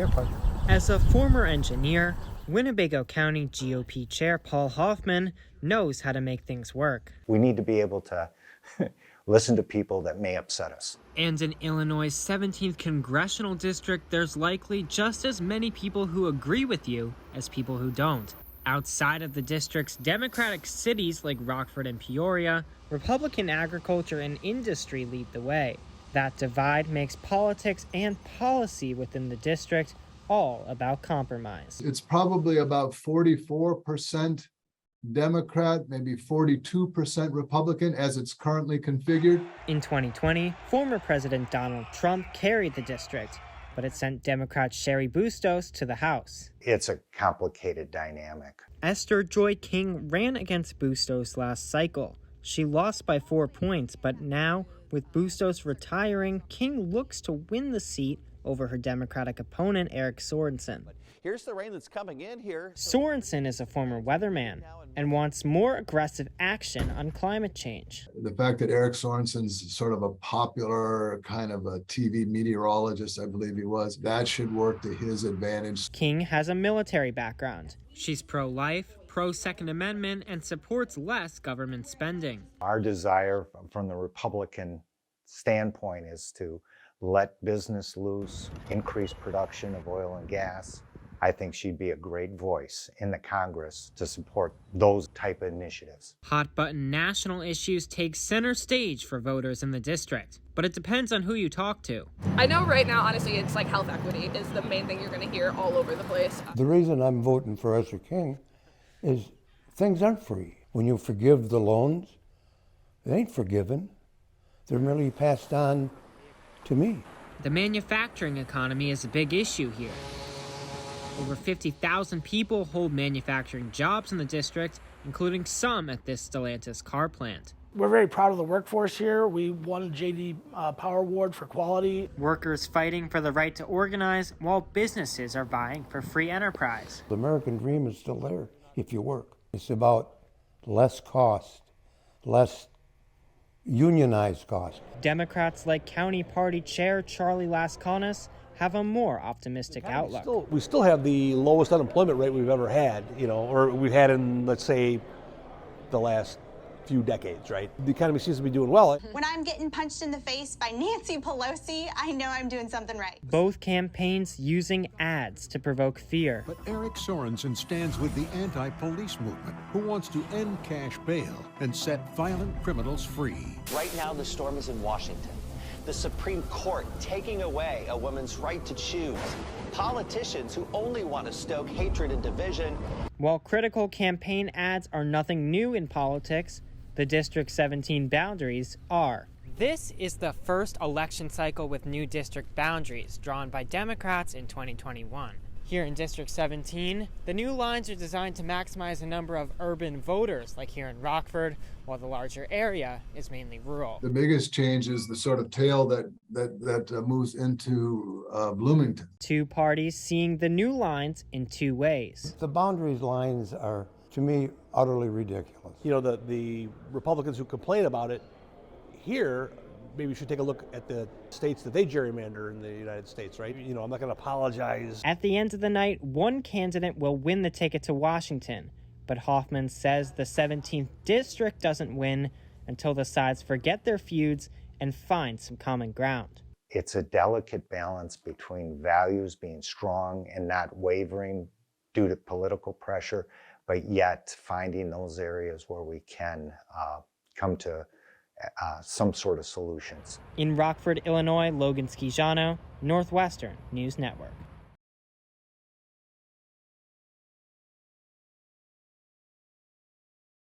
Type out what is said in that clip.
airport. As a former engineer, Winnebago County GOP Chair Paul Hoffman knows how to make things work. We need to be able to listen to people that may upset us. And in Illinois' 17th congressional district, there's likely just as many people who agree with you as people who don't. Outside of the district's Democratic cities like Rockford and Peoria, Republican agriculture and industry lead the way. That divide makes politics and policy within the district all about compromise. It's probably about 44% Democrat, maybe 42% Republican as it's currently configured. In 2020, former President Donald Trump carried the district, but it sent Democrat Cheri Bustos to the House. It's a complicated dynamic. Esther Joy King ran against Bustos last cycle. She lost by 4 points, but now, with Bustos retiring, King looks to win the seat over her Democratic opponent, Eric Sorensen. Here's the rain that's coming in here. Sorensen is a former weatherman and wants more aggressive action on climate change. The fact that Eric Sorensen's sort of a popular kind of a TV meteorologist, I believe he was, that should work to his advantage. King has a military background. She's pro-life, pro-Second Amendment, and supports less government spending. Our desire from the Republican standpoint is to let business loose, increase production of oil and gas. I think she'd be a great voice in the Congress to support those type of initiatives. Hot-button national issues take center stage for voters in the district, but it depends on who you talk to. I know right now, honestly, it's like health equity is the main thing you're going to hear all over the place. The reason I'm voting for Esther King is things aren't free. When you forgive the loans, they ain't forgiven. They're merely passed on to me. The manufacturing economy is a big issue here. Over 50,000 people hold manufacturing jobs in the district, including some at this Stellantis car plant. We're very proud of the workforce here. We won a JD Power Award for quality. Workers fighting for the right to organize, while businesses are vying for free enterprise. The American dream is still there if you work. It's about less cost, less unionized cost. Democrats like County Party Chair Charlie Lasconas have a more optimistic outlook. We still have the lowest unemployment rate we've ever had, or we've had in, let's say, the last few decades, right? The economy seems to be doing well. When I'm getting punched in the face by Nancy Pelosi, I know I'm doing something right. Both campaigns using ads to provoke fear. But Eric Sorensen stands with the anti-police movement, who wants to end cash bail and set violent criminals free. Right now, the storm is in Washington. The Supreme Court taking away a woman's right to choose. Politicians who only want to stoke hatred and division. While critical campaign ads are nothing new in politics, the District 17 boundaries are. This is the first election cycle with new district boundaries drawn by Democrats in 2021. Here in District 17, the new lines are designed to maximize the number of urban voters, like here in Rockford, while the larger area is mainly rural. The biggest change is the sort of tail that moves into Bloomington. Two parties seeing the new lines in two ways. The boundaries lines are, to me, utterly ridiculous. The Republicans who complain about it here, maybe we should take a look at the states that they gerrymander in the United States, right? I'm not going to apologize. At the end of the night, one candidate will win the ticket to Washington, but Hoffman says the 17th district doesn't win until the sides forget their feuds and find some common ground. It's a delicate balance between values being strong and not wavering due to political pressure, but yet finding those areas where we can come to some sort of solutions. In Rockford, Illinois, Logan Schijano, Northwestern News Network.